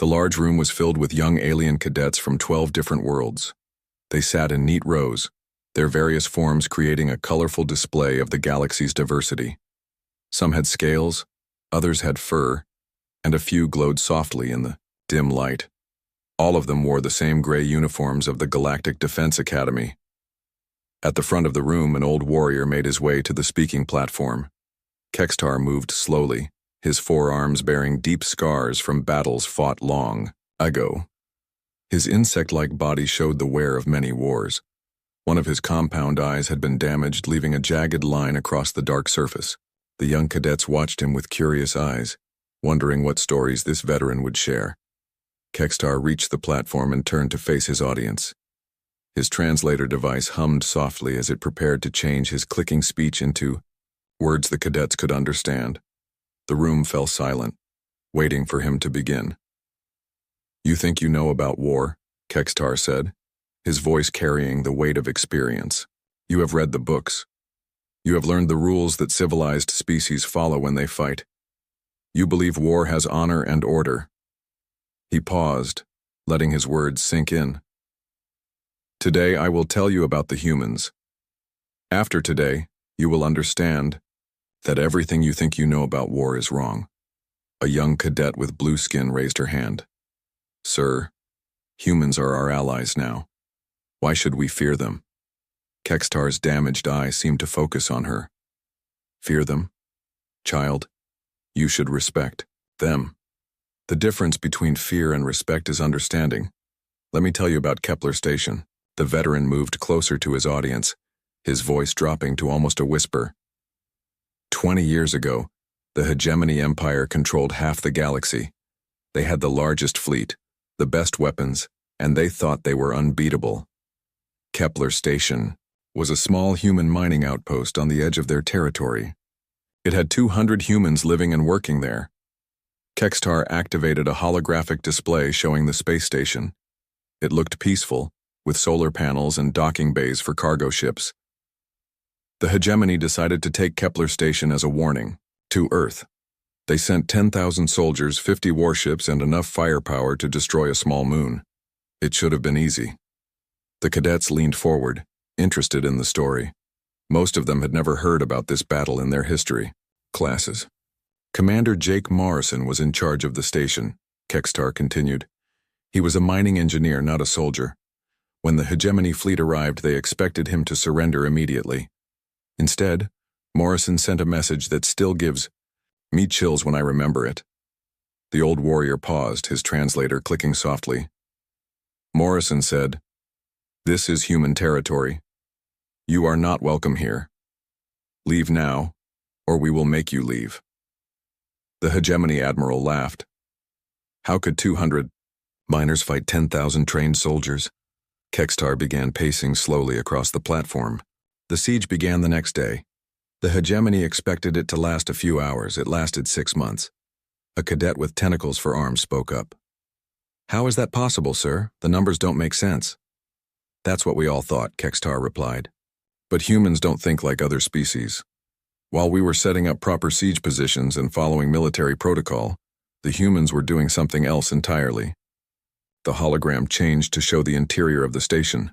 The large room was filled with young alien cadets from 12 different worlds. They sat in neat rows, their various forms creating a colorful display of the galaxy's diversity. Some had scales, others had fur, and a few glowed softly in the dim light. All of them wore the same gray uniforms of the Galactic Defense Academy. At the front of the room, an old warrior made his way to the speaking platform. Kextar moved slowly, his forearms bearing deep scars from battles fought long ago. His insect-like body showed the wear of many wars. One of his compound eyes had been damaged, leaving a jagged line across the dark surface. The young cadets watched him with curious eyes, wondering what stories this veteran would share. Kextar reached the platform and turned to face his audience. His translator device hummed softly as it prepared to change his clicking speech into words the cadets could understand. The room fell silent, waiting for him to begin. "You think you know about war," Kextar said, his voice carrying the weight of experience. "You have read the books. You have learned the rules that civilized species follow when they fight. You believe war has honor and order." He paused, letting his words sink in. "Today I will tell you about the humans. After today, you will understand that everything you think you know about war is wrong." A young cadet with blue skin raised her hand. "Sir, humans are our allies now. Why should we fear them?" Kextar's damaged eye seemed to focus on her. "Fear them? Child, you should respect them. The difference between fear and respect is understanding. Let me tell you about Kepler Station." The veteran moved closer to his audience, his voice dropping to almost a whisper. 20 years ago, the Hegemony Empire controlled half the galaxy. They had the largest fleet, the best weapons, and they thought they were unbeatable. Kepler Station was a small human mining outpost on the edge of their territory. It had 200 humans living and working there. Kextar activated a holographic display showing the space station. It looked peaceful, with solar panels and docking bays for cargo ships. The Hegemony decided to take Kepler Station as a warning to Earth. They sent 10,000 soldiers, 50 warships, and enough firepower to destroy a small moon. It should have been easy. The cadets leaned forward, interested in the story. Most of them had never heard about this battle in their history classes. Commander Jake Morrison was in charge of the station, Kextar continued. He was a mining engineer, not a soldier. When the Hegemony fleet arrived, they expected him to surrender immediately. Instead, Morrison sent a message that still gives me chills when I remember it. The old warrior paused, his translator clicking softly. Morrison said, "This is human territory. You are not welcome here. Leave now, or we will make you leave." The Hegemony admiral laughed. "How could 200 miners fight 10,000 trained soldiers?" Kextar began pacing slowly across the platform. The siege began the next day. The Hegemony expected it to last a few hours. It lasted 6 months. A cadet with tentacles for arms spoke up. "How is that possible, sir? The numbers don't make sense." "That's what we all thought," Kextar replied. "But humans don't think like other species. While we were setting up proper siege positions and following military protocol, the humans were doing something else entirely." The hologram changed to show the interior of the station.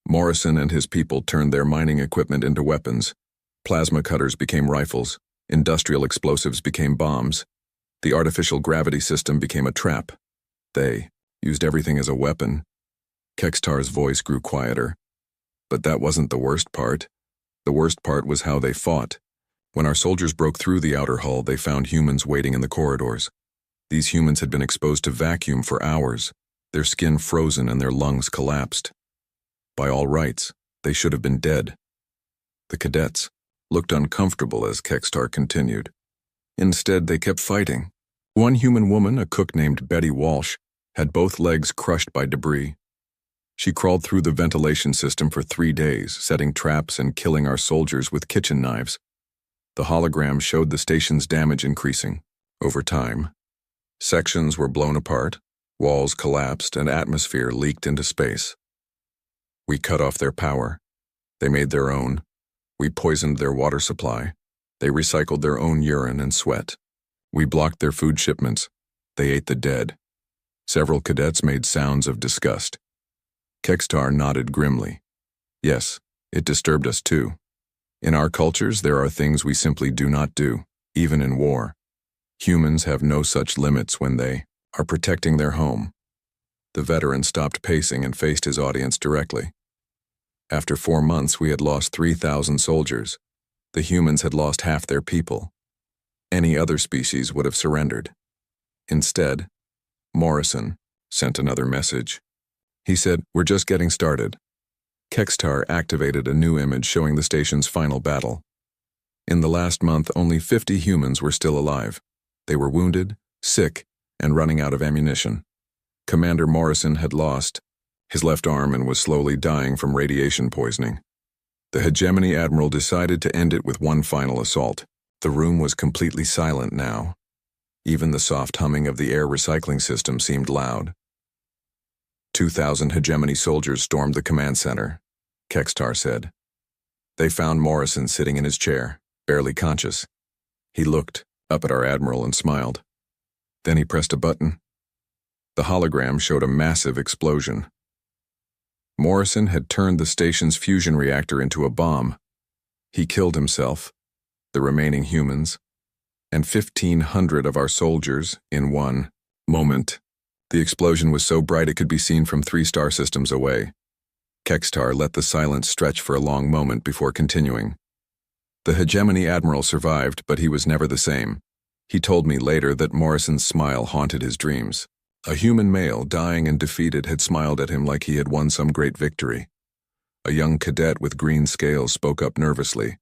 Morrison and his people turned their mining equipment into weapons. Plasma cutters became rifles. Industrial explosives became bombs. The artificial gravity system became a trap. They used everything as a weapon. Kextar's voice grew quieter. But that wasn't the worst part. The worst part was how they fought. When our soldiers broke through the outer hull, they found humans waiting in the corridors. These humans had been exposed to vacuum for hours, their skin frozen and their lungs collapsed. By all rights, they should have been dead. The cadets looked uncomfortable as Kextar continued. Instead, they kept fighting. One human woman, a cook named Betty Walsh, had both legs crushed by debris. She crawled through the ventilation system for 3 days, setting traps and killing our soldiers with kitchen knives. The hologram showed the station's damage increasing. Over time, sections were blown apart, walls collapsed, and atmosphere leaked into space. We cut off their power. They made their own. We poisoned their water supply. They recycled their own urine and sweat. We blocked their food shipments. They ate the dead. Several cadets made sounds of disgust. Kekstar nodded grimly. Yes, it disturbed us too. In our cultures, there are things we simply do not do, even in war. Humans have no such limits when they are protecting their home. The veteran stopped pacing and faced his audience directly. After 4 months, we had lost 3,000 soldiers. The humans had lost half their people. Any other species would have surrendered. Instead, Morrison sent another message. He said, "We're just getting started." Kekstar activated a new image showing the station's final battle. In the last month, only 50 humans were still alive. They were wounded, sick, and running out of ammunition. Commander Morrison had lost his left arm and was slowly dying from radiation poisoning. The Hegemony Admiral decided to end it with one final assault. The room was completely silent now. Even the soft humming of the air recycling system seemed loud. 2,000 Hegemony soldiers stormed the command center, Kekstar said. They found Morrison sitting in his chair, barely conscious. He looked up at our admiral and smiled. Then he pressed a button. The hologram showed a massive explosion. Morrison had turned the station's fusion reactor into a bomb. He killed himself, the remaining humans, and 1,500 of our soldiers in one moment. The explosion was so bright it could be seen from 3 star systems away. Kekstar let the silence stretch for a long moment before continuing. The Hegemony Admiral survived, but he was never the same. He told me later that Morrison's smile haunted his dreams. A human male, dying and defeated, had smiled at him like he had won some great victory. A young cadet with green scales spoke up nervously.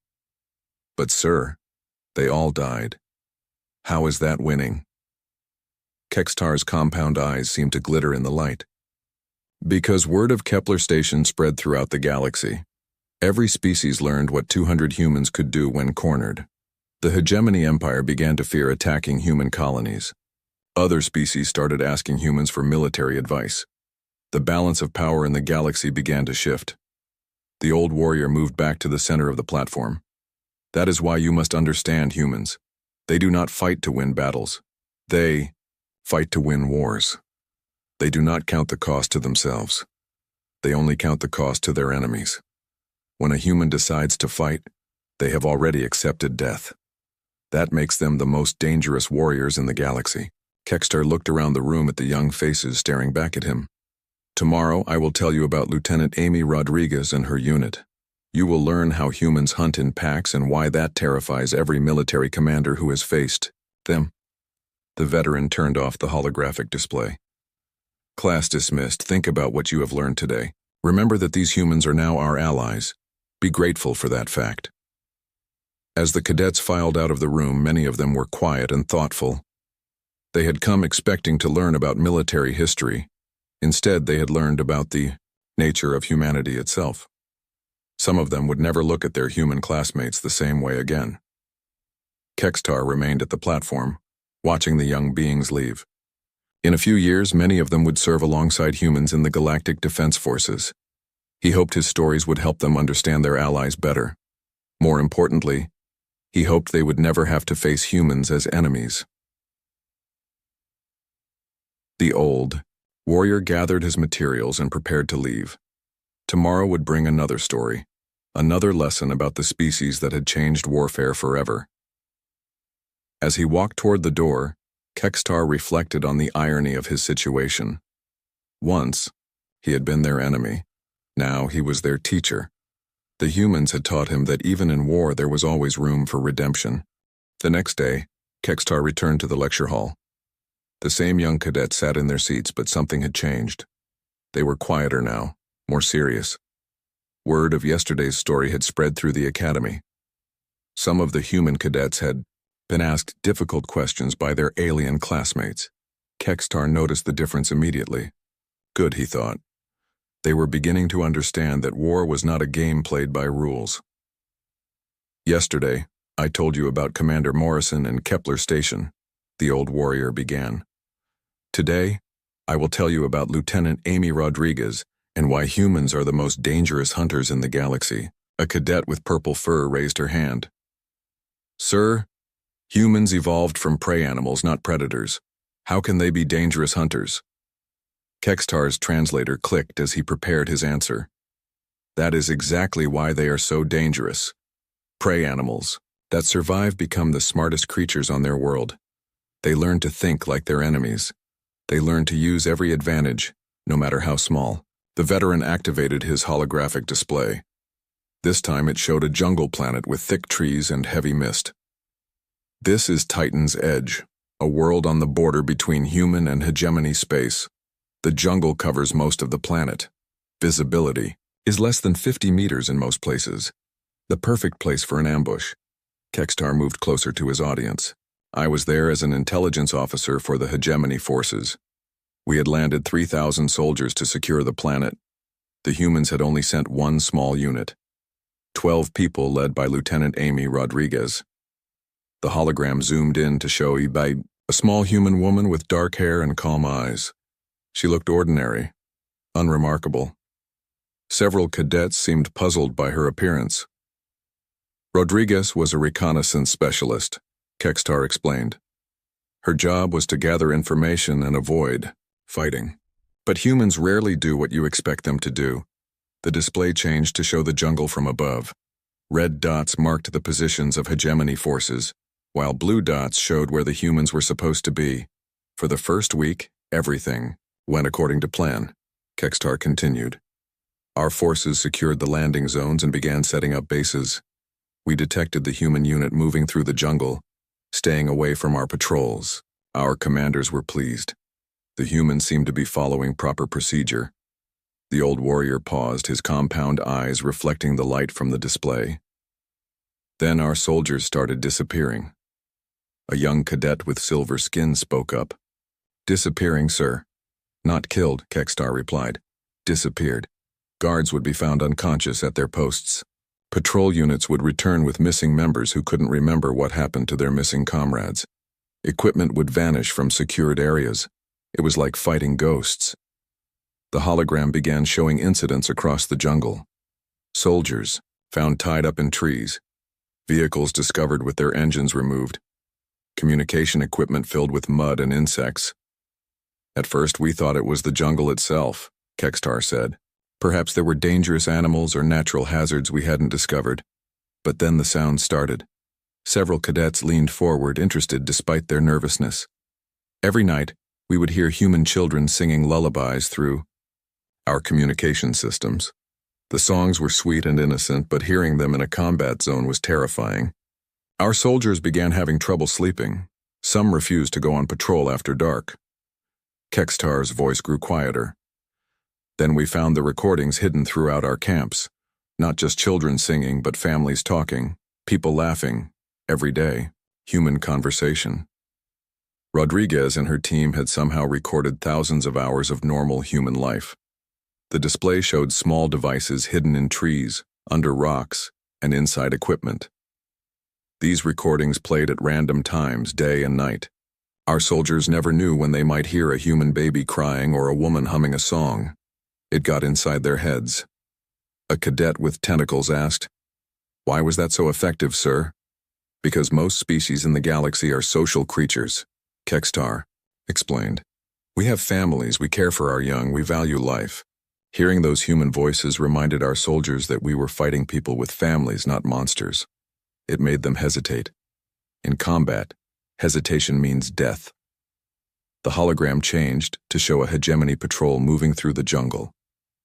"But sir, they all died. How is that winning?" Kekstar's compound eyes seemed to glitter in the light. Because word of Kepler Station spread throughout the galaxy. Every species learned what 200 humans could do when cornered. The Hegemony Empire began to fear attacking human colonies. Other species started asking humans for military advice. The balance of power in the galaxy began to shift. The old warrior moved back to the center of the platform. That is why you must understand humans. They do not fight to win battles. They fight to win wars. They do not count the cost to themselves. They only count the cost to their enemies. When a human decides to fight, they have already accepted death. That makes them the most dangerous warriors in the galaxy. Kekstar looked around the room at the young faces staring back at him. Tomorrow, I will tell you about Lieutenant Amy Rodriguez and her unit. You will learn how humans hunt in packs and why that terrifies every military commander who has faced them. The veteran turned off the holographic display. Class dismissed. Think about what you have learned today. Remember that these humans are now our allies. Be grateful for that fact. As the cadets filed out of the room, many of them were quiet and thoughtful. They had come expecting to learn about military history. Instead, they had learned about the nature of humanity itself. Some of them would never look at their human classmates the same way again. Kekstar remained at the platform, watching the young beings leave. In a few years, many of them would serve alongside humans in the Galactic Defense Forces. He hoped his stories would help them understand their allies better. More importantly, he hoped they would never have to face humans as enemies. The old warrior gathered his materials and prepared to leave. Tomorrow would bring another story, another lesson about the species that had changed warfare forever. As he walked toward the door, Kekstar reflected on the irony of his situation. Once, he had been their enemy. Now he was their teacher. The humans had taught him that even in war there was always room for redemption. The next day, Kekstar returned to the lecture hall. The same young cadets sat in their seats, but something had changed. They were quieter now, more serious. Word of yesterday's story had spread through the academy. Some of the human cadets had been asked difficult questions by their alien classmates. Kekstar noticed the difference immediately. Good, he thought. They were beginning to understand that war was not a game played by rules. Yesterday, I told you about Commander Morrison and Kepler Station, the old warrior began. Today, I will tell you about Lieutenant Amy Rodriguez and why humans are the most dangerous hunters in the galaxy. A cadet with purple fur raised her hand. Sir, humans evolved from prey animals, not predators. How can they be dangerous hunters? Kekstar's translator clicked as he prepared his answer. That is exactly why they are so dangerous. Prey animals that survive become the smartest creatures on their world. They learn to think like their enemies. They learn to use every advantage, no matter how small. The veteran activated his holographic display. This time it showed a jungle planet with thick trees and heavy mist. This is Titan's Edge, a world on the border between human and hegemony space. The jungle covers most of the planet. Visibility is less than 50 meters in most places. The perfect place for an ambush. Kekstar moved closer to his audience. I was there as an intelligence officer for the hegemony forces. We had landed 3,000 soldiers to secure the planet. The humans had only sent one small unit. 12 people led by Lieutenant Amy Rodriguez. The hologram zoomed in to show Ibai, a small human woman with dark hair and calm eyes. She looked ordinary, unremarkable. Several cadets seemed puzzled by her appearance. Rodriguez was a reconnaissance specialist, Kekstar explained. Her job was to gather information and avoid fighting. But humans rarely do what you expect them to do. The display changed to show the jungle from above. Red dots marked the positions of hegemony forces, while blue dots showed where the humans were supposed to be. For the first week, everything went according to plan, Kekstar continued. Our forces secured the landing zones and began setting up bases. We detected the human unit moving through the jungle, staying away from our patrols. Our commanders were pleased. The humans seemed to be following proper procedure. The old warrior paused, his compound eyes reflecting the light from the display. Then our soldiers started disappearing. A young cadet with silver skin spoke up. Disappearing, sir. Not killed, Kekstar replied. Disappeared. Guards would be found unconscious at their posts. Patrol units would return with missing members who couldn't remember what happened to their missing comrades. Equipment would vanish from secured areas. It was like fighting ghosts. The hologram began showing incidents across the jungle. Soldiers found tied up in trees. Vehicles discovered with their engines removed. Communication equipment filled with mud and insects. At first we thought it was the jungle itself, Kekstar said. Perhaps there were dangerous animals or natural hazards we hadn't discovered. But then the sound started. Several cadets leaned forward, interested despite their nervousness. Every night, we would hear human children singing lullabies through our communication systems. The songs were sweet and innocent, but hearing them in a combat zone was terrifying. Our soldiers began having trouble sleeping. Some refused to go on patrol after dark. Kekstar's voice grew quieter. Then we found the recordings hidden throughout our camps. Not just children singing, but families talking, people laughing, every day, human conversation. Rodriguez and her team had somehow recorded thousands of hours of normal human life. The display showed small devices hidden in trees, under rocks, and inside equipment. These recordings played at random times, day and night. Our soldiers never knew when they might hear a human baby crying or a woman humming a song. It got inside their heads. A cadet with tentacles asked, "Why was that so effective, sir?" "Because most species in the galaxy are social creatures," Kekstar explained. "We have families, we care for our young, we value life." Hearing those human voices reminded our soldiers that we were fighting people with families, not monsters. It made them hesitate. In combat, hesitation means death. The hologram changed to show a hegemony patrol moving through the jungle.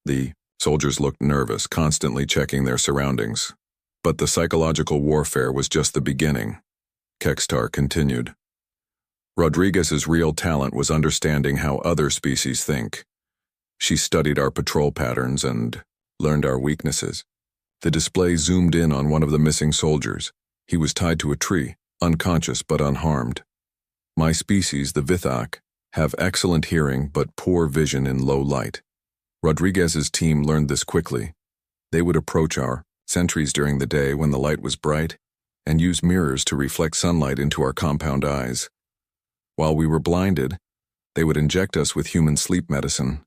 The soldiers looked nervous, constantly checking their surroundings. But the psychological warfare was just the beginning. Kekstar continued. Rodriguez's real talent was understanding how other species think. She studied our patrol patterns and learned our weaknesses. The display zoomed in on one of the missing soldiers. He was tied to a tree, unconscious but unharmed. My species, the Vithak, have excellent hearing but poor vision in low light. Rodriguez's team learned this quickly. They would approach our sentries during the day when the light was bright and use mirrors to reflect sunlight into our compound eyes. While we were blinded, they would inject us with human sleep medicine.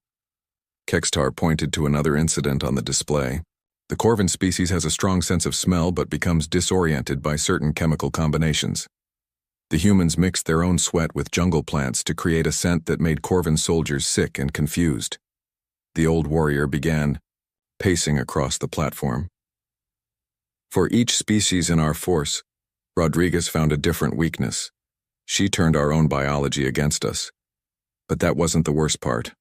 Kekstar pointed to another incident on the display. The Corvin species has a strong sense of smell but becomes disoriented by certain chemical combinations. The humans mixed their own sweat with jungle plants to create a scent that made Corvin's soldiers sick and confused. The old warrior began, pacing across the platform. For each species in our force, Rodriguez found a different weakness. She turned our own biology against us. But that wasn't the worst part.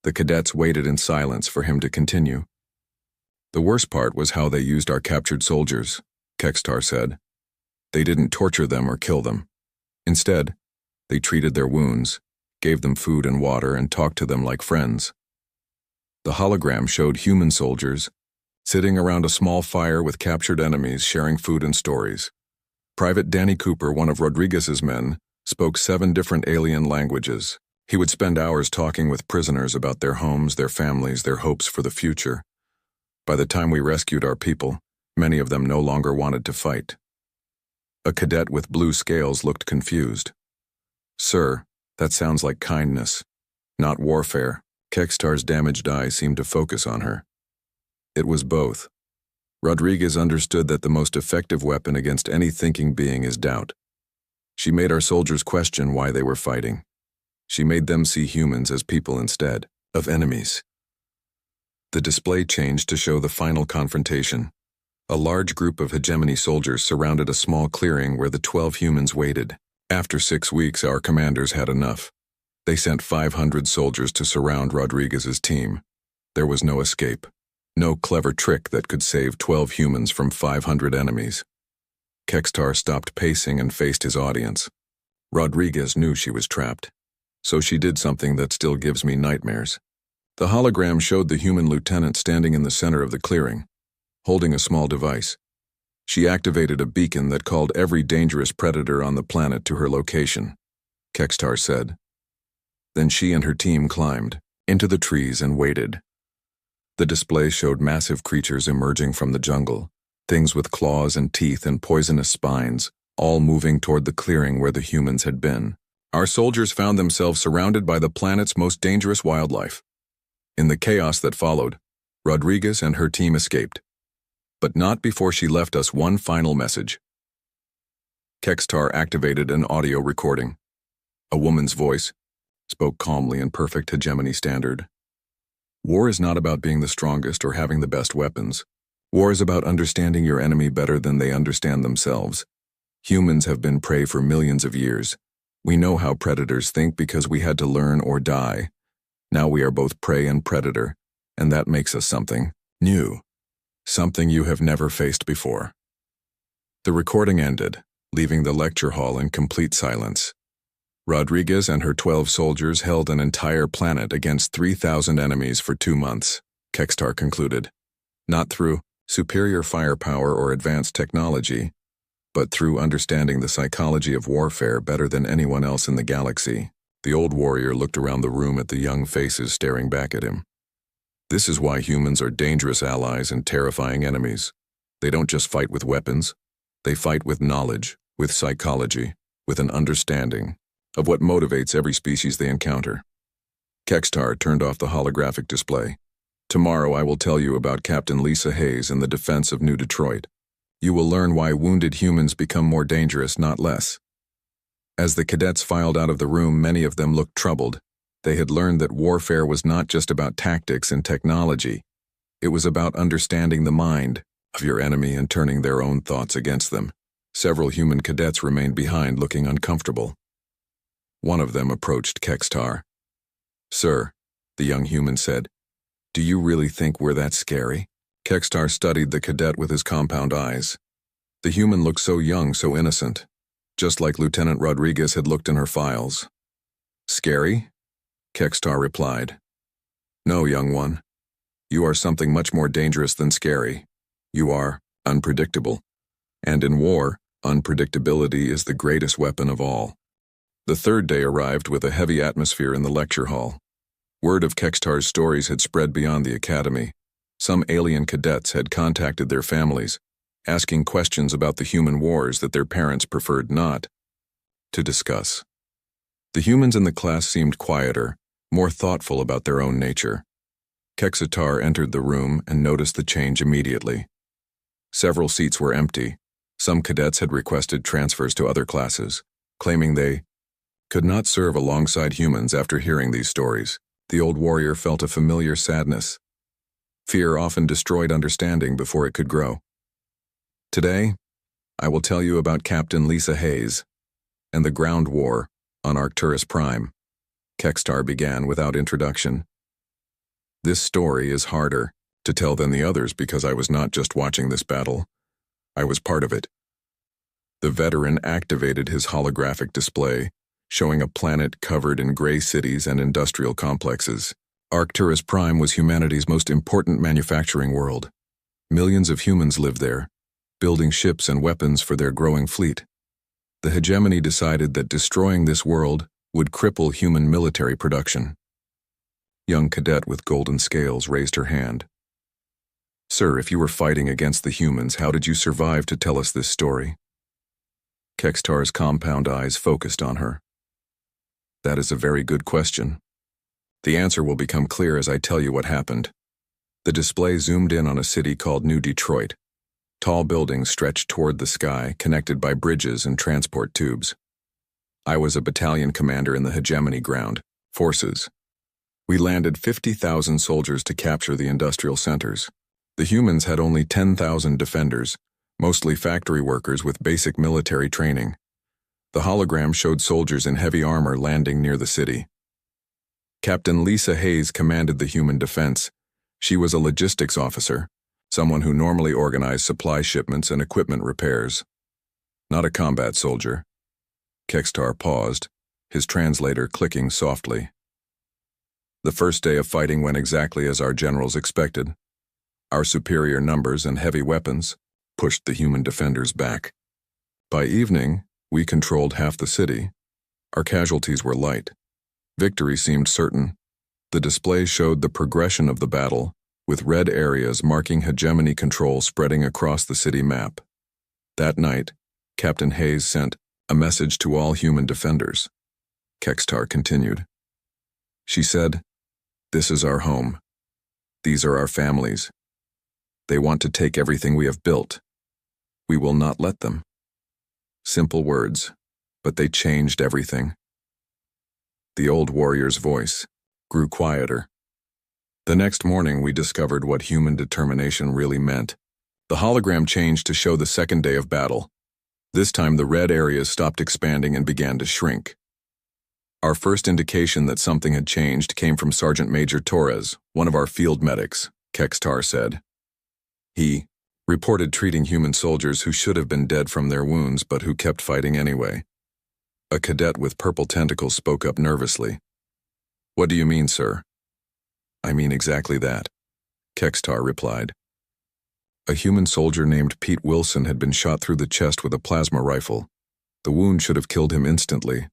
The cadets waited in silence for him to continue. The worst part was how they used our captured soldiers, Kextar said. They didn't torture them or kill them. Instead, they treated their wounds, gave them food and water, and talked to them like friends. The hologram showed human soldiers sitting around a small fire with captured enemies sharing food and stories. Private Danny Cooper, one of Rodriguez's men, spoke 7 different alien languages. He would spend hours talking with prisoners about their homes, their families, their hopes for the future. By the time we rescued our people, many of them no longer wanted to fight. A cadet with blue scales looked confused. "Sir, that sounds like kindness, not warfare." Kextar's damaged eye seemed to focus on her. It was both. Rodriguez understood that the most effective weapon against any thinking being is doubt. She made our soldiers question why they were fighting. She made them see humans as people instead of enemies. The display changed to show the final confrontation. A large group of hegemony soldiers surrounded a small clearing where the 12 humans waited. After 6 weeks, our commanders had enough. They sent 500 soldiers to surround Rodriguez's team. There was no escape. No clever trick that could save 12 humans from 500 enemies. Kextar stopped pacing and faced his audience. Rodriguez knew she was trapped. So she did something that still gives me nightmares. The hologram showed the human lieutenant standing in the center of the clearing, holding a small device. She activated a beacon that called every dangerous predator on the planet to her location, Kextar said. Then she and her team climbed into the trees and waited. The display showed massive creatures emerging from the jungle, things with claws and teeth and poisonous spines, all moving toward the clearing where the humans had been. Our soldiers found themselves surrounded by the planet's most dangerous wildlife. In the chaos that followed, Rodriguez and her team escaped. But not before she left us one final message. Kextar activated an audio recording. A woman's voice spoke calmly in perfect hegemony standard. War is not about being the strongest or having the best weapons. War is about understanding your enemy better than they understand themselves. Humans have been prey for millions of years. We know how predators think because we had to learn or die. Now we are both prey and predator, and that makes us something new. Something you have never faced before. The recording ended, leaving the lecture hall in complete silence. Rodriguez and her 12 soldiers held an entire planet against 3,000 enemies for 2 months, Kextar concluded. Not through superior firepower or advanced technology, but through understanding the psychology of warfare better than anyone else in the galaxy. The old warrior looked around the room at the young faces staring back at him. This is why humans are dangerous allies and terrifying enemies. They don't just fight with weapons. They fight with knowledge, with psychology, with an understanding of what motivates every species they encounter. Kextar turned off the holographic display. Tomorrow I will tell you about Captain Lisa Hayes and the defense of New Detroit. You will learn why wounded humans become more dangerous, not less. As the cadets filed out of the room, many of them looked troubled. They had learned that warfare was not just about tactics and technology. It was about understanding the mind of your enemy and turning their own thoughts against them. Several human cadets remained behind, looking uncomfortable. One of them approached Kextar. "Sir," the young human said, "do you really think we're that scary?" Kextar studied the cadet with his compound eyes. The human looked so young, so innocent, just like Lieutenant Rodriguez had looked in her files. "Scary?" Kextar replied. "No, young one. You are something much more dangerous than scary. You are unpredictable. And in war, unpredictability is the greatest weapon of all." The third day arrived with a heavy atmosphere in the lecture hall. Word of Kextar's stories had spread beyond the academy. Some alien cadets had contacted their families, asking questions about the human wars that their parents preferred not to discuss. The humans in the class seemed quieter, more thoughtful about their own nature. Kextar entered the room and noticed the change immediately. Several seats were empty, Some cadets had requested transfers to other classes, claiming they could not serve alongside humans after hearing these stories. The old warrior felt a familiar sadness. Fear often destroyed understanding before it could grow. Today, I will tell you about Captain Lisa Hayes and the ground war on Arcturus Prime. Kextar began without introduction. This story is harder to tell than the others because I was not just watching this battle. I was part of it. The veteran activated his holographic display, showing a planet covered in gray cities and industrial complexes. Arcturus Prime was humanity's most important manufacturing world. Millions of humans lived there, building ships and weapons for their growing fleet. The hegemony decided that destroying this world would cripple human military production. Young cadet with golden scales raised her hand. "Sir, if you were fighting against the humans, how did you survive to tell us this story?" Kextar's compound eyes focused on her. "That is a very good question. The answer will become clear as I tell you what happened." The display zoomed in on a city called New Detroit. Tall buildings stretched toward the sky, connected by bridges and transport tubes. I was a battalion commander in the hegemony ground forces. We landed 50,000 soldiers to capture the industrial centers. The humans had only 10,000 defenders, mostly factory workers with basic military training. The hologram showed soldiers in heavy armor landing near the city. Captain Lisa Hayes commanded the human defense. She was a logistics officer, someone who normally organized supply shipments and equipment repairs. Not a combat soldier. Kextar paused, his translator clicking softly. The first day of fighting went exactly as our generals expected. Our superior numbers and heavy weapons pushed the human defenders back. By evening, we controlled half the city. Our casualties were light. Victory seemed certain. The display showed the progression of the battle, with red areas marking hegemony control spreading across the city map. That night, Captain Hayes sent a message to all human defenders. Kextar continued. She said, "This is our home. These are our families. They want to take everything we have built. We will not let them." Simple words, but they changed everything. The old warrior's voice grew quieter. The next morning, we discovered what human determination really meant. The hologram changed to show the second day of battle. This time, the red areas stopped expanding and began to shrink. Our first indication that something had changed came from Sergeant Major Torres, one of our field medics, Kextar said. He reported treating human soldiers who should have been dead from their wounds but who kept fighting anyway. A cadet with purple tentacles spoke up nervously. "What do you mean, sir?" "I mean exactly that," Kextar replied. A human soldier named Pete Wilson had been shot through the chest with a plasma rifle. The wound should have killed him instantly.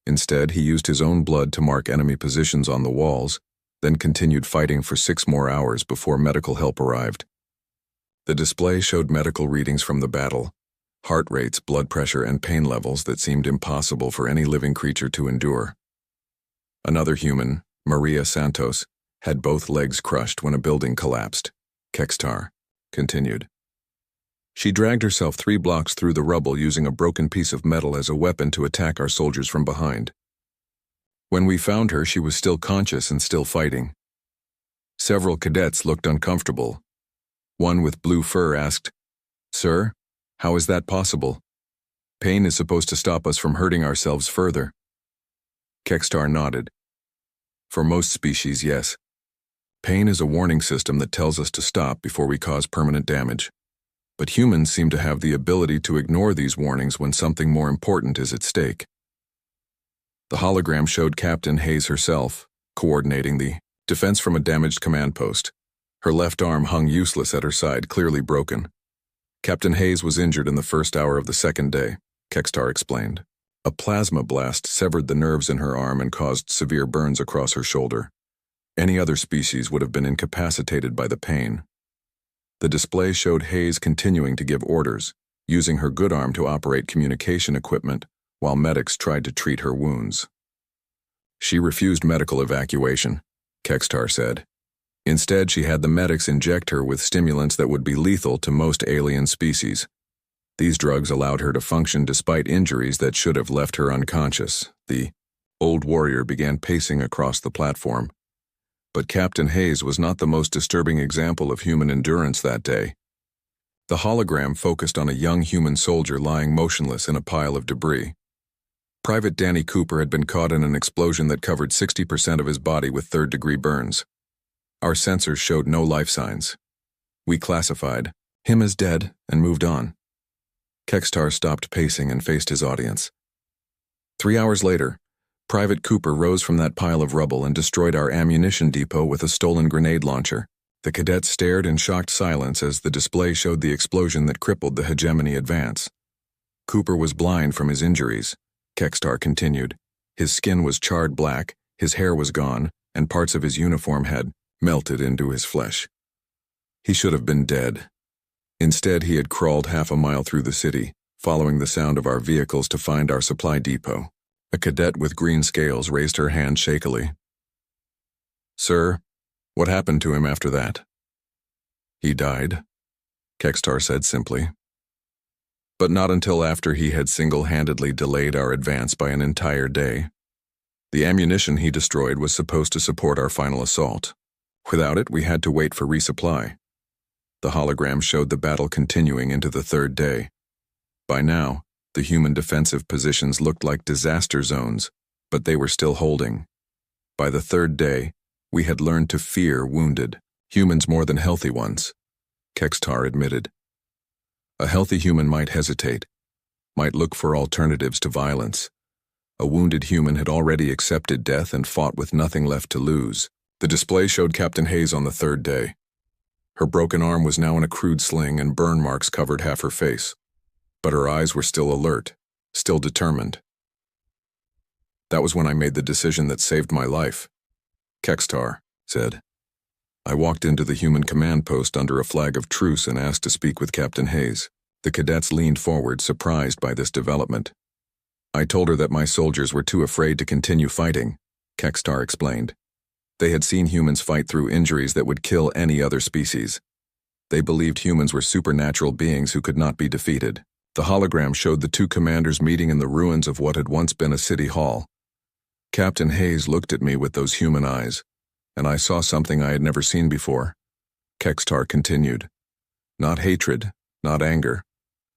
Instead, he used his own blood to mark enemy positions on the walls, then continued fighting for 6 more hours before medical help arrived. The display showed medical readings from the battle, heart rates, blood pressure, and pain levels that seemed impossible for any living creature to endure. Another human, Maria Santos, had both legs crushed when a building collapsed. Kextar continued. She dragged herself 3 blocks through the rubble using a broken piece of metal as a weapon to attack our soldiers from behind. When we found her, she was still conscious and still fighting. Several cadets looked uncomfortable. One with blue fur asked, "Sir, how is that possible? Pain is supposed to stop us from hurting ourselves further." Kextar nodded. "For most species, yes. Pain is a warning system that tells us to stop before we cause permanent damage. But humans seem to have the ability to ignore these warnings when something more important is at stake." The hologram showed Captain Hayes herself, coordinating the defense from a damaged command post. Her left arm hung useless at her side, clearly broken. Captain Hayes was injured in the first hour of the second day, Kextar explained. A plasma blast severed the nerves in her arm and caused severe burns across her shoulder. Any other species would have been incapacitated by the pain. The display showed Hayes continuing to give orders, using her good arm to operate communication equipment, while medics tried to treat her wounds. She refused medical evacuation, Kextar said. Instead, she had the medics inject her with stimulants that would be lethal to most alien species. These drugs allowed her to function despite injuries that should have left her unconscious. The old warrior began pacing across the platform. But Captain Hayes was not the most disturbing example of human endurance that day. The hologram focused on a young human soldier lying motionless in a pile of debris. Private Danny Cooper had been caught in an explosion that covered 60% of his body with third-degree burns. Our sensors showed no life signs. We classified him as dead and moved on. Kekstar stopped pacing and faced his audience. 3 hours later, Private Cooper rose from that pile of rubble and destroyed our ammunition depot with a stolen grenade launcher. The cadets stared in shocked silence as the display showed the explosion that crippled the hegemony advance. Cooper was blind from his injuries, Kekstar continued. His skin was charred black, his hair was gone, and parts of his uniform had melted into his flesh. He should have been dead. Instead, he had crawled half a mile through the city, following the sound of our vehicles to find our supply depot. A cadet with green scales raised her hand shakily. "Sir, what happened to him after that?" "He died," Kekstar said simply. "But not until after he had single-handedly delayed our advance by an entire day. The ammunition he destroyed was supposed to support our final assault. Without it, we had to wait for resupply." The hologram showed the battle continuing into the third day. By now, the human defensive positions looked like disaster zones, but they were still holding. By the third day, we had learned to fear wounded humans more than healthy ones, Kekstar admitted. A healthy human might hesitate, might look for alternatives to violence. A wounded human had already accepted death and fought with nothing left to lose. The display showed Captain Hayes on the third day. Her broken arm was now in a crude sling and burn marks covered half her face. But her eyes were still alert, still determined. "That was when I made the decision that saved my life," Kekstar said. "I walked into the human command post under a flag of truce and asked to speak with Captain Hayes." The cadets leaned forward, surprised by this development. "I told her that my soldiers were too afraid to continue fighting," Kekstar explained. They had seen humans fight through injuries that would kill any other species. They believed humans were supernatural beings who could not be defeated. The hologram showed the two commanders meeting in the ruins of what had once been a city hall. Captain Hayes looked at me with those human eyes, and I saw something I had never seen before. Kekstar continued. Not hatred, not anger,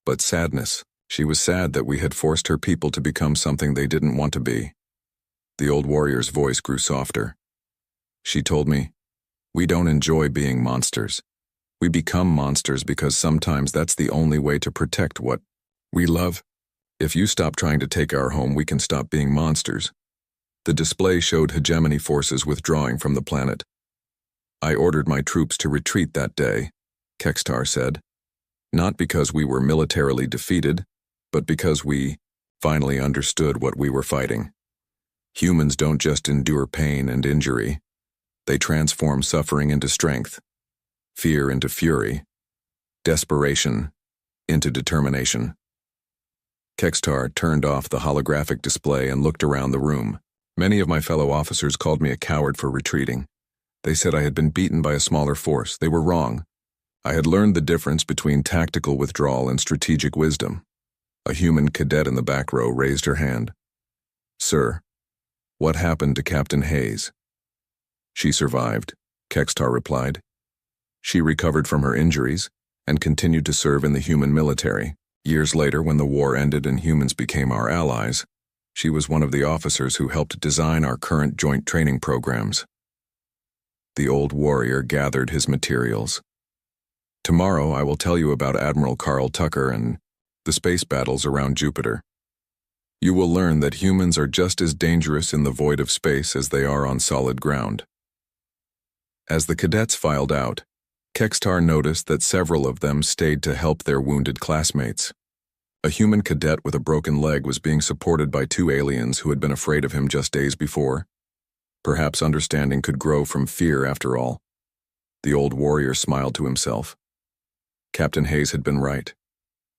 but sadness. She was sad that we had forced her people to become something they didn't want to be. The old warrior's voice grew softer. She told me, "We don't enjoy being monsters. We become monsters because sometimes that's the only way to protect what we love. If you stop trying to take our home, we can stop being monsters." The display showed hegemony forces withdrawing from the planet. "I ordered my troops to retreat that day," Kekstar said. "Not because we were militarily defeated, but because we finally understood what we were fighting. Humans don't just endure pain and injury. They transform suffering into strength, fear into fury, desperation into determination." Kekstar turned off the holographic display and looked around the room. Many of my fellow officers called me a coward for retreating. They said I had been beaten by a smaller force. They were wrong. I had learned the difference between tactical withdrawal and strategic wisdom. A human cadet in the back row raised her hand. "Sir, what happened to Captain Hayes?" "She survived," Kekstar replied. "She recovered from her injuries and continued to serve in the human military. Years later, when the war ended and humans became our allies, she was one of the officers who helped design our current joint training programs." The old warrior gathered his materials. "Tomorrow I will tell you about Admiral Carl Tucker and the space battles around Jupiter. You will learn that humans are just as dangerous in the void of space as they are on solid ground." As the cadets filed out, Kekstar noticed that several of them stayed to help their wounded classmates. A human cadet with a broken leg was being supported by two aliens who had been afraid of him just days before. Perhaps understanding could grow from fear after all. The old warrior smiled to himself. Captain Hayes had been right.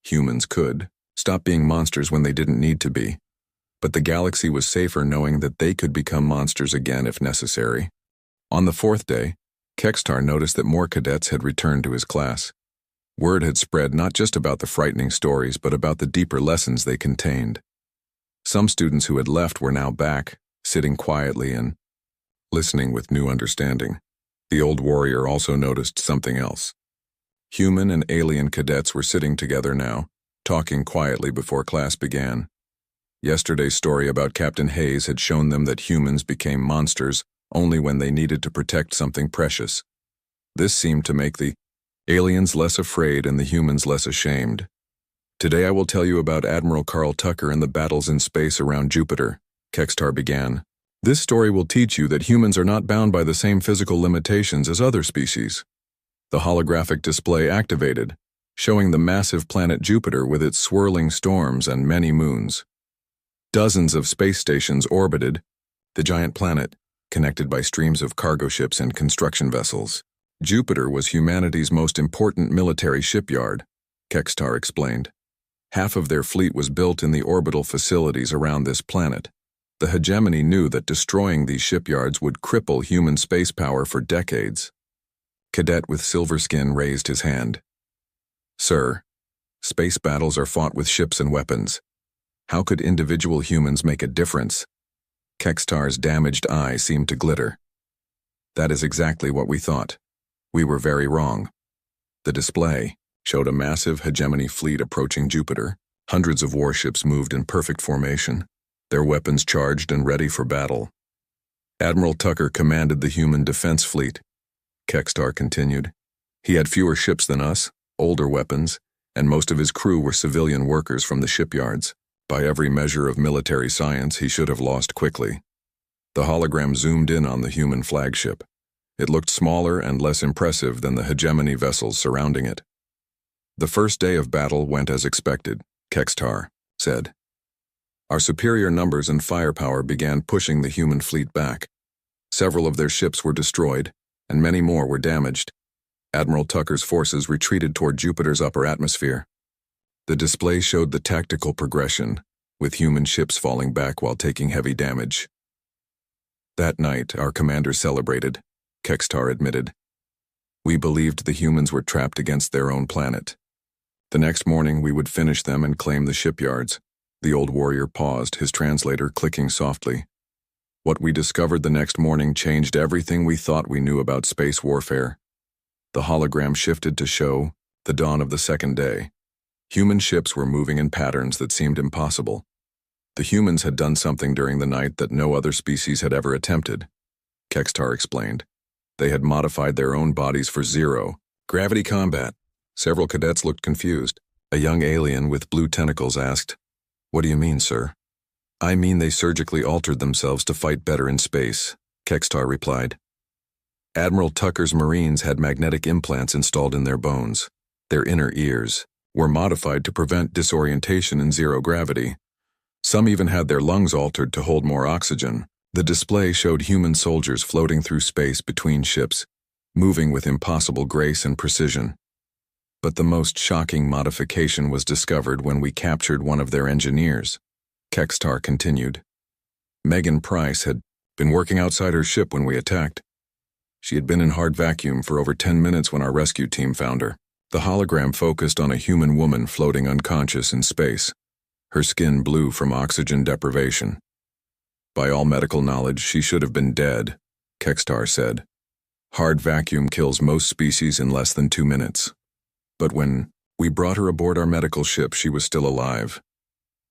Humans could stop being monsters when they didn't need to be, but the galaxy was safer knowing that they could become monsters again if necessary. On the fourth day, Kekstar noticed that more cadets had returned to his class. Word had spread not just about the frightening stories, but about the deeper lessons they contained. Some students who had left were now back, sitting quietly and listening with new understanding. The old warrior also noticed something else. Human and alien cadets were sitting together now, talking quietly before class began. Yesterday's story about Captain Hayes had shown them that humans became monsters only when they needed to protect something precious. This seemed to make the aliens less afraid and the humans less ashamed. Today I will tell you about Admiral Carl Tucker and the battles in space around Jupiter, Kekstar began. This story will teach you that humans are not bound by the same physical limitations as other species. The holographic display activated, showing the massive planet Jupiter with its swirling storms and many moons. Dozens of space stations orbited the giant planet, connected by streams of cargo ships and construction vessels. Jupiter was humanity's most important military shipyard, Kekstar explained. Half of their fleet was built in the orbital facilities around this planet. The hegemony knew that destroying these shipyards would cripple human space power for decades. Cadet with silver skin raised his hand. Sir, space battles are fought with ships and weapons. How could individual humans make a difference? Kekstar's damaged eye seemed to glitter. That is exactly what we thought. We were very wrong. The display showed a massive hegemony fleet approaching Jupiter. Hundreds of warships moved in perfect formation, their weapons charged and ready for battle. Admiral Tucker commanded the human defense fleet, Kekstar continued. He had fewer ships than us, older weapons, and most of his crew were civilian workers from the shipyards. By every measure of military science, he should have lost quickly. The hologram zoomed in on the human flagship. It looked smaller and less impressive than the hegemony vessels surrounding it. The first day of battle went as expected, Kekstar said. Our superior numbers and firepower began pushing the human fleet back. Several of their ships were destroyed, and many more were damaged. Admiral Tucker's forces retreated toward Jupiter's upper atmosphere. The display showed the tactical progression, with human ships falling back while taking heavy damage. That night, our commander celebrated, Kekstar admitted. We believed the humans were trapped against their own planet. The next morning, we would finish them and claim the shipyards. The old warrior paused, his translator clicking softly. What we discovered the next morning changed everything we thought we knew about space warfare. The hologram shifted to show the dawn of the second day. Human ships were moving in patterns that seemed impossible. The humans had done something during the night that no other species had ever attempted, Kekstar explained. They had modified their own bodies for zero-gravity combat. Several cadets looked confused. A young alien with blue tentacles asked, "What do you mean, sir?" "I mean they surgically altered themselves to fight better in space," Kekstar replied. Admiral Tucker's Marines had magnetic implants installed in their bones. Their inner ears were modified to prevent disorientation in zero gravity. Some even had their lungs altered to hold more oxygen. The display showed human soldiers floating through space between ships, moving with impossible grace and precision. But the most shocking modification was discovered when we captured one of their engineers, Kekstar continued. Megan Price had been working outside her ship when we attacked. She had been in hard vacuum for over 10 minutes when our rescue team found her. The hologram focused on a human woman floating unconscious in space, her skin blue from oxygen deprivation. By all medical knowledge, she should have been dead, Kekstar said. Hard vacuum kills most species in less than 2 minutes. But when we brought her aboard our medical ship, she was still alive.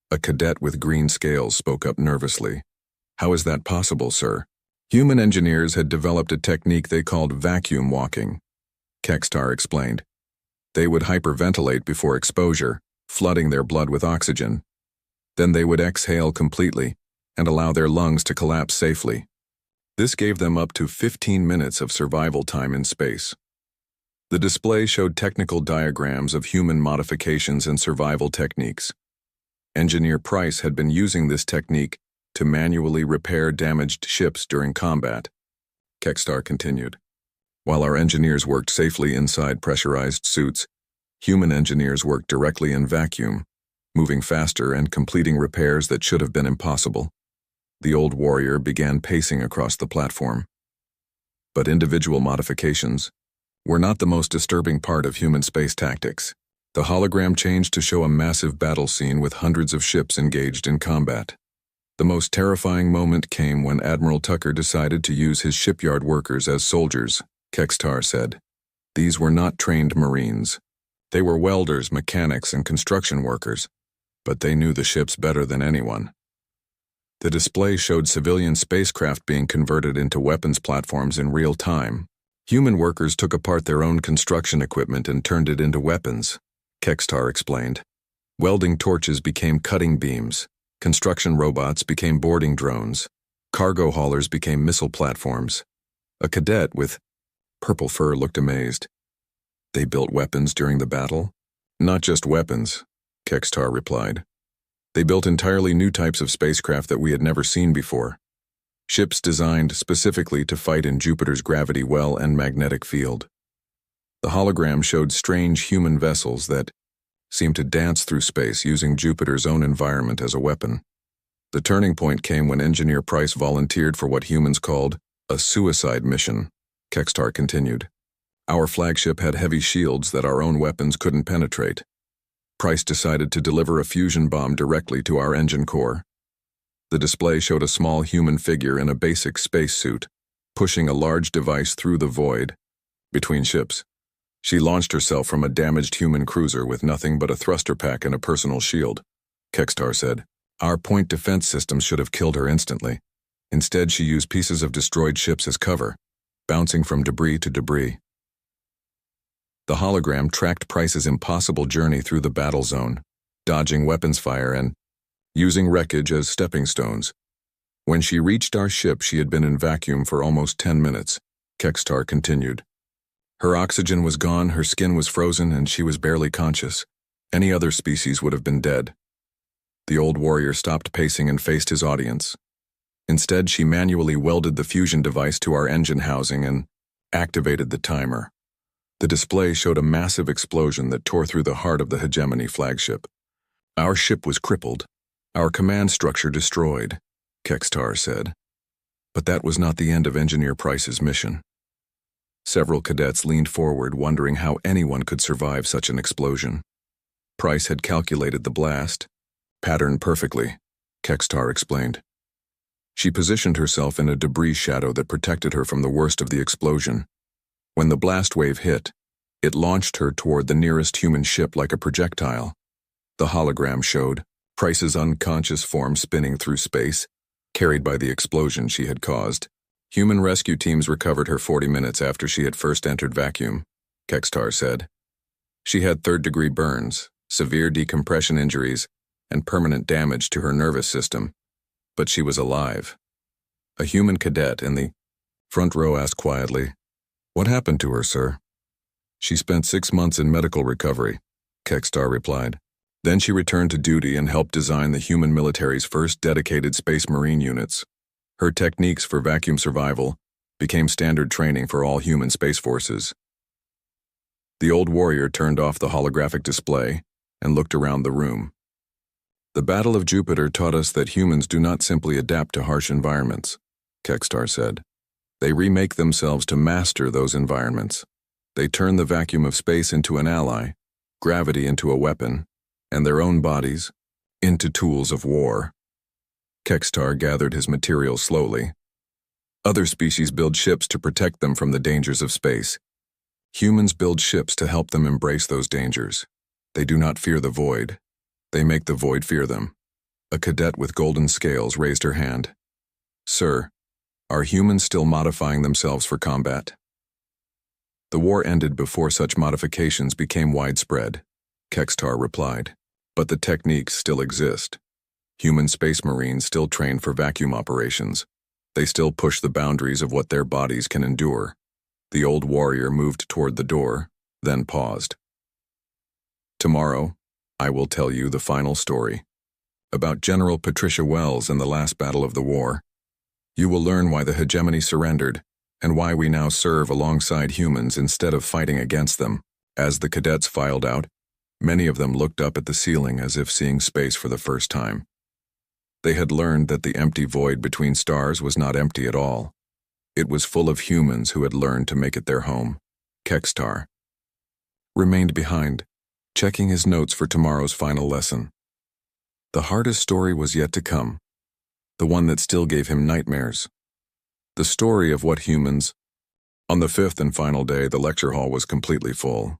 A cadet with green scales spoke up nervously. "How is that possible, sir?" Human engineers had developed a technique they called vacuum walking, Kekstar explained. They would hyperventilate before exposure, flooding their blood with oxygen. Then they would exhale completely and allow their lungs to collapse safely. This gave them up to 15 minutes of survival time in space. The display showed technical diagrams of human modifications and survival techniques. Engineer Price had been using this technique to manually repair damaged ships during combat, Kekstar continued. While our engineers worked safely inside pressurized suits, human engineers worked directly in vacuum, moving faster and completing repairs that should have been impossible. The old warrior began pacing across the platform. But individual modifications, were not the most disturbing part of human space tactics. The hologram changed to show a massive battle scene with hundreds of ships engaged in combat. The most terrifying moment came when Admiral Tucker decided to use his shipyard workers as soldiers, Kextar said. These were not trained Marines. They were welders, mechanics, and construction workers, but they knew the ships better than anyone. The display showed civilian spacecraft being converted into weapons platforms in real time. Human workers took apart their own construction equipment and turned it into weapons, Kextar explained. Welding torches became cutting beams. Construction robots became boarding drones. Cargo haulers became missile platforms. A cadet with purple fur looked amazed. They built weapons during the battle? Not just weapons, Kextar replied. They built entirely new types of spacecraft that we had never seen before. Ships designed specifically to fight in Jupiter's gravity well and magnetic field. The hologram showed strange human vessels that seemed to dance through space using Jupiter's own environment as a weapon. The turning point came when Engineer Price volunteered for what humans called a suicide mission, Kextar continued. Our flagship had heavy shields that our own weapons couldn't penetrate. Price decided to deliver a fusion bomb directly to our engine core. The display showed a small human figure in a basic spacesuit, pushing a large device through the void between ships. She launched herself from a damaged human cruiser with nothing but a thruster pack and a personal shield, Kextar said. Our point defense systems should have killed her instantly. Instead, she used pieces of destroyed ships as cover, bouncing from debris to debris. The hologram tracked Price's impossible journey through the battle zone, dodging weapons fire and using wreckage as stepping stones. When she reached our ship, she had been in vacuum for almost 10 minutes, Kextar continued. Her oxygen was gone, her skin was frozen, and she was barely conscious. Any other species would have been dead. The old warrior stopped pacing and faced his audience. Instead, she manually welded the fusion device to our engine housing and activated the timer. The display showed a massive explosion that tore through the heart of the Hegemony flagship. Our ship was crippled, our command structure destroyed, Kextar said. But that was not the end of Engineer Price's mission. Several cadets leaned forward, wondering how anyone could survive such an explosion. Price had calculated the blast, patterned perfectly, Kextar explained. She positioned herself in a debris shadow that protected her from the worst of the explosion. When the blast wave hit, it launched her toward the nearest human ship like a projectile. The hologram showed Price's unconscious form spinning through space, carried by the explosion she had caused. Human rescue teams recovered her 40 minutes after she had first entered vacuum, Kextar said. She had third-degree burns, severe decompression injuries, and permanent damage to her nervous system, but she was alive. A human cadet in the front row asked quietly, "What happened to her, sir?" "She spent 6 months in medical recovery," Kextar replied. Then she returned to duty and helped design the human military's first dedicated Space Marine units. Her techniques for vacuum survival became standard training for all human space forces. The old warrior turned off the holographic display and looked around the room. The Battle of Jupiter taught us that humans do not simply adapt to harsh environments, Kextar said. They remake themselves to master those environments. They turn the vacuum of space into an ally, gravity into a weapon, and their own bodies into tools of war. Kextar gathered his materials slowly. Other species build ships to protect them from the dangers of space. Humans build ships to help them embrace those dangers. They do not fear the void. They make the void fear them. A cadet with golden scales raised her hand. "Sir, are humans still modifying themselves for combat?" The war ended before such modifications became widespread, Kextar replied. But the techniques still exist. Human space marines still train for vacuum operations. They still push the boundaries of what their bodies can endure. The old warrior moved toward the door, then paused. Tomorrow, I will tell you the final story about General Patricia Wells and the last battle of the war. You will learn why the Hegemony surrendered and why we now serve alongside humans instead of fighting against them. As the cadets filed out, many of them looked up at the ceiling as if seeing space for the first time. They had learned that the empty void between stars was not empty at all. It was full of humans who had learned to make it their home. Kekstar remained behind, checking his notes for tomorrow's final lesson. The hardest story was yet to come, the one that still gave him nightmares. The story of what humans... On the fifth and final day, the lecture hall was completely full.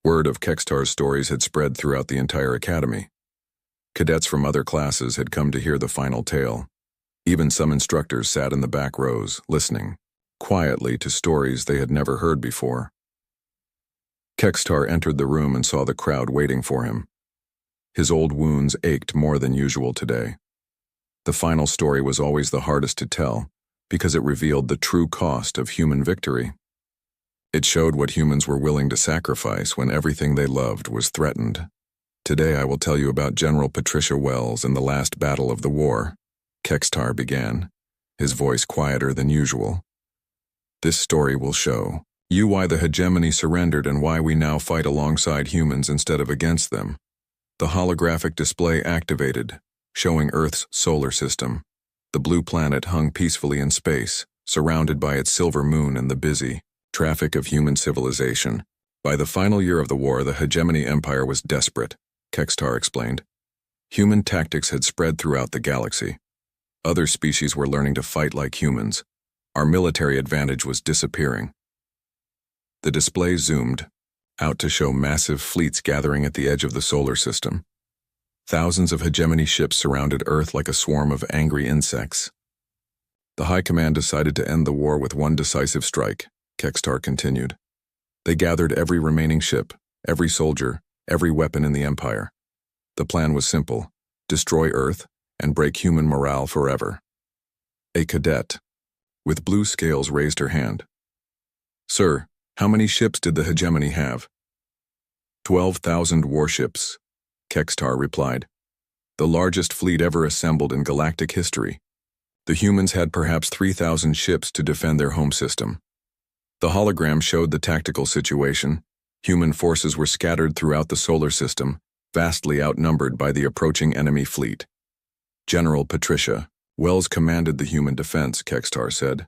Word of Kekstar's stories had spread throughout the entire academy. Cadets from other classes had come to hear the final tale. Even some instructors sat in the back rows, listening, quietly, to stories they had never heard before. Kekstar entered the room and saw the crowd waiting for him. His old wounds ached more than usual today. The final story was always the hardest to tell, because it revealed the true cost of human victory. It showed what humans were willing to sacrifice when everything they loved was threatened. Today I will tell you about General Patricia Wells in the last battle of the war, Kekstar began, his voice quieter than usual. This story will show you why the hegemony surrendered and why we now fight alongside humans instead of against them. The holographic display activated, showing Earth's solar system. The blue planet hung peacefully in space, surrounded by its silver moon and the busy traffic of human civilization. By the final year of the war, the hegemony empire was desperate, Kekstar explained. Human tactics had spread throughout the galaxy. Other species were learning to fight like humans. Our military advantage was disappearing. The display zoomed out to show massive fleets gathering at the edge of the solar system. Thousands of hegemony ships surrounded Earth like a swarm of angry insects. The High Command decided to end the war with one decisive strike, Kekstar continued. They gathered every remaining ship, every soldier, every weapon in the Empire. The plan was simple: destroy Earth and break human morale forever. A cadet with blue scales raised her hand. Sir, how many ships did the hegemony have? 12,000 warships, Kekstar replied. The largest fleet ever assembled in galactic history. The humans had perhaps 3,000 ships to defend their home system. The hologram showed the tactical situation. Human forces were scattered throughout the solar system, vastly outnumbered by the approaching enemy fleet. General Patricia Wells commanded the human defense, Kekstar said.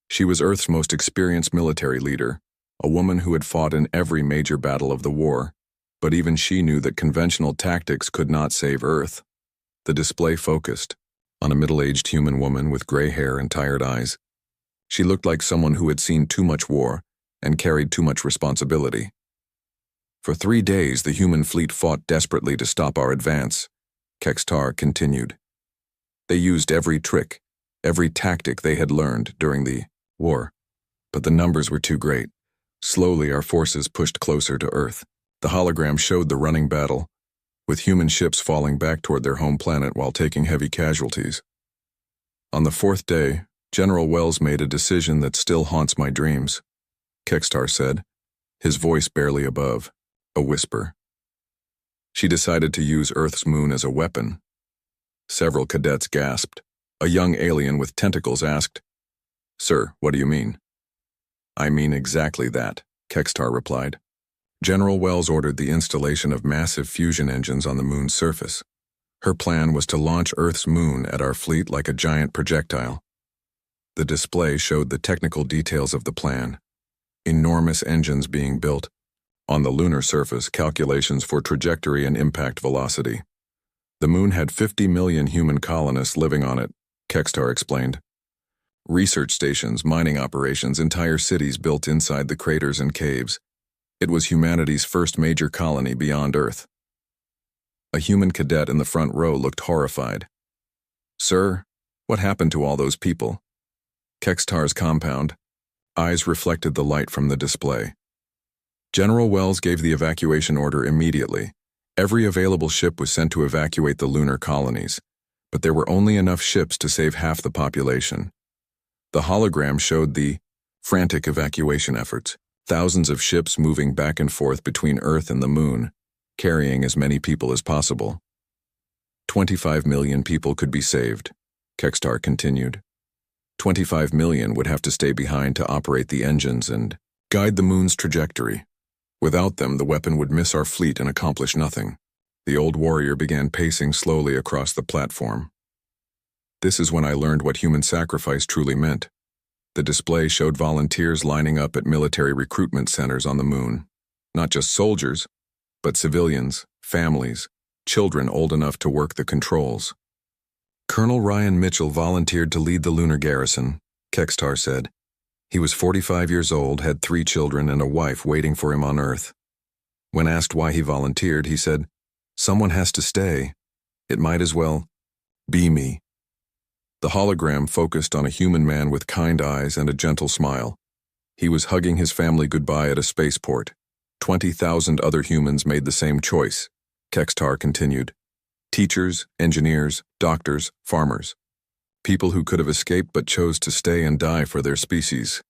She was Earth's most experienced military leader, a woman who had fought in every major battle of the war, but even she knew that conventional tactics could not save Earth. The display focused on a middle-aged human woman with gray hair and tired eyes. She looked like someone who had seen too much war and carried too much responsibility. For 3 days, the human fleet fought desperately to stop our advance, Kekstar continued. They used every trick, every tactic they had learned during the war, but the numbers were too great. Slowly, our forces pushed closer to Earth. The hologram showed the running battle, with human ships falling back toward their home planet while taking heavy casualties. On the 4th day, General Wells made a decision that still haunts my dreams, Kekstar said, his voice barely above a whisper. She decided to use Earth's moon as a weapon. Several cadets gasped. A young alien with tentacles asked, Sir, what do you mean? I mean exactly that, Kekstar replied. General Wells ordered the installation of massive fusion engines on the moon's surface. Her plan was to launch Earth's moon at our fleet like a giant projectile. The display showed the technical details of the plan. Enormous engines being built. On the lunar surface, calculations for trajectory and impact velocity. The moon had 50 million human colonists living on it, Kekstar explained. Research stations, mining operations, entire cities built inside the craters and caves. It was humanity's first major colony beyond Earth. A human cadet in the front row looked horrified. Sir, what happened to all those people? Kekstar's compound. Eyes reflected the light from the display. General Wells gave the evacuation order immediately. Every available ship was sent to evacuate the lunar colonies, but there were only enough ships to save half the population. The hologram showed the frantic evacuation efforts, thousands of ships moving back and forth between Earth and the moon, carrying as many people as possible. 25 million people could be saved, Kekstar continued. 25 million would have to stay behind to operate the engines and guide the moon's trajectory. Without them, the weapon would miss our fleet and accomplish nothing. The old warrior began pacing slowly across the platform. This is when I learned what human sacrifice truly meant. The display showed volunteers lining up at military recruitment centers on the moon. Not just soldiers, but civilians, families, children old enough to work the controls. Colonel Ryan Mitchell volunteered to lead the lunar garrison, Kekstar said. He was 45 years old, had 3 children and a wife waiting for him on Earth. When asked why he volunteered, he said, "Someone has to stay. It might as well be me." The hologram focused on a human man with kind eyes and a gentle smile. He was hugging his family goodbye at a spaceport. 20,000 other humans made the same choice, Kekstar continued. Teachers, engineers, doctors, farmers. People who could have escaped but chose to stay and die for their species.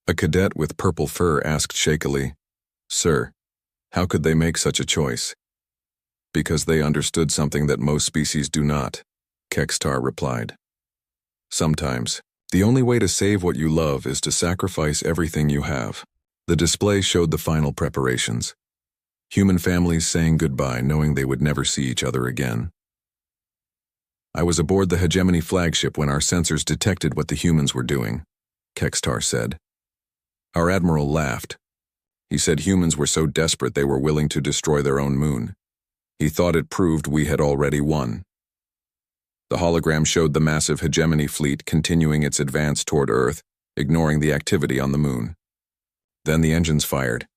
A cadet with purple fur asked shakily, "Sir, how could they make such a choice?" "Because they understood something that most species do not," Kekstar replied. "Sometimes, the only way to save what you love is to sacrifice everything you have." The display showed the final preparations. Human families saying goodbye knowing they would never see each other again. "I was aboard the Hegemony flagship when our sensors detected what the humans were doing," Kekstar said. Our admiral laughed. He said humans were so desperate they were willing to destroy their own moon. He thought it proved we had already won. The hologram showed the massive Hegemony fleet continuing its advance toward Earth, ignoring the activity on the moon. Then the engines fired,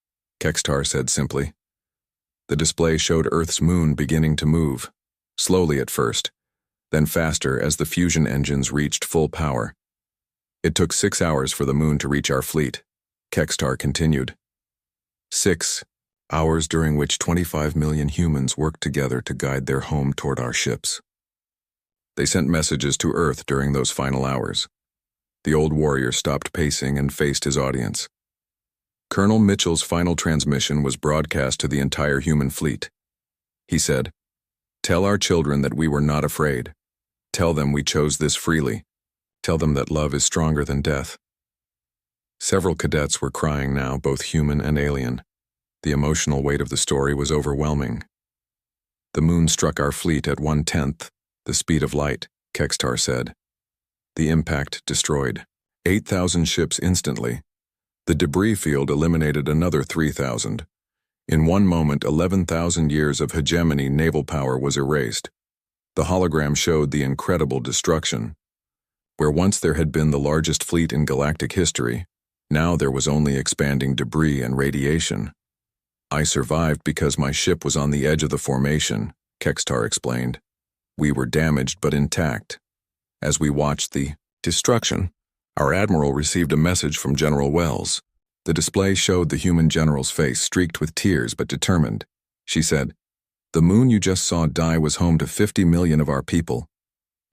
Kekstar said simply. The display showed Earth's moon beginning to move, slowly at first, then faster as the fusion engines reached full power. "It took 6 hours for the moon to reach our fleet," Kekstar continued. 6 hours during which 25 million humans worked together to guide their home toward our ships. They sent messages to Earth during those final hours. The old warrior stopped pacing and faced his audience. Colonel Mitchell's final transmission was broadcast to the entire human fleet. He said, "Tell our children that we were not afraid. Tell them we chose this freely. Tell them that love is stronger than death." Several cadets were crying now, both human and alien. The emotional weight of the story was overwhelming. "The moon struck our fleet at 1/10 the speed of light," Kekstar said. The impact destroyed 8,000 ships instantly. The debris field eliminated another 3,000. In one moment, 11,000 years of hegemony naval power was erased. The hologram showed the incredible destruction. Where once there had been the largest fleet in galactic history, now there was only expanding debris and radiation. "I survived because my ship was on the edge of the formation," Kekstar explained. "We were damaged but intact." As we watched the destruction, our admiral received a message from General Wells. The display showed the human general's face streaked with tears but determined. She said, "The moon you just saw die was home to 50 million of our people.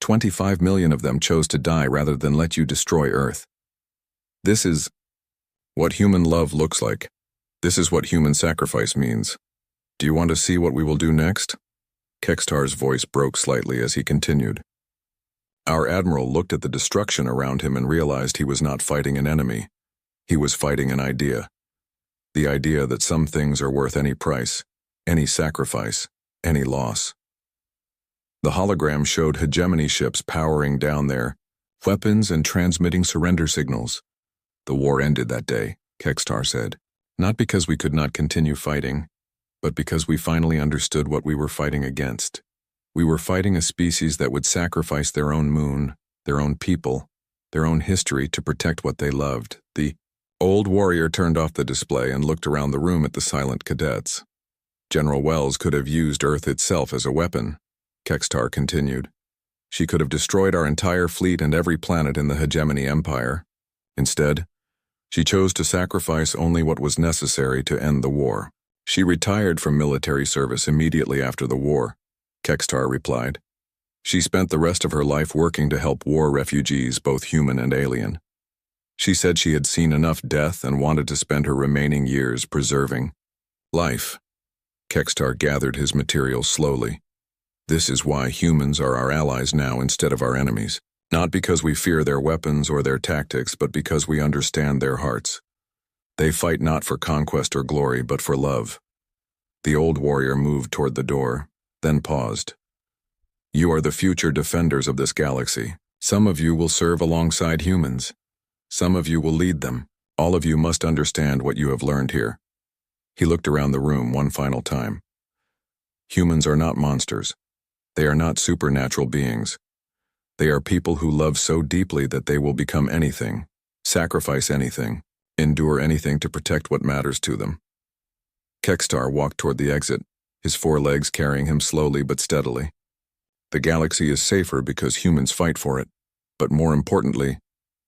25 million of them chose to die rather than let you destroy Earth. This is what human love looks like. This is what human sacrifice means. Do you want to see what we will do next?" Kekstar's voice broke slightly as he continued. Our admiral looked at the destruction around him and realized he was not fighting an enemy. He was fighting an idea. The idea that some things are worth any price, any sacrifice, any loss. The hologram showed hegemony ships powering down their weapons and transmitting surrender signals. "The war ended that day," Kekstar said. "Not because we could not continue fighting, but because we finally understood what we were fighting against. We were fighting a species that would sacrifice their own moon, their own people, their own history to protect what they loved." The old warrior turned off the display and looked around the room at the silent cadets. "General Wells could have used Earth itself as a weapon," Kekstar continued. "She could have destroyed our entire fleet and every planet in the hegemony empire. Instead, she chose to sacrifice only what was necessary to end the war. She retired from military service immediately after the war," Kekstar replied. "She spent the rest of her life working to help war refugees, both human and alien. She said she had seen enough death and wanted to spend her remaining years preserving life." Kekstar gathered his material slowly. "This is why humans are our allies now instead of our enemies. Not because we fear their weapons or their tactics, but because we understand their hearts. They fight not for conquest or glory, but for love." The old warrior moved toward the door, then paused. "You are the future defenders of this galaxy. Some of you will serve alongside humans. Some of you will lead them. All of you must understand what you have learned here. He looked around the room one final time. Humans are not monsters. They are not supernatural beings. They are people who love so deeply that they will become anything, sacrifice anything, endure anything to protect what matters to them. Kekstar walked toward the exit, his 4 legs carrying him slowly but steadily. The galaxy is safer because humans fight for it, but more importantly,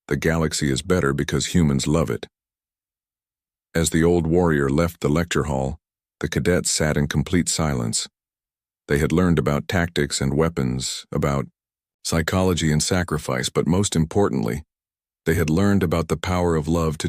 the galaxy is better because humans love it. As the old warrior left the lecture hall, the cadets sat in complete silence. They had learned about tactics and weapons, about psychology and sacrifice, but most importantly, they had learned about the power of love to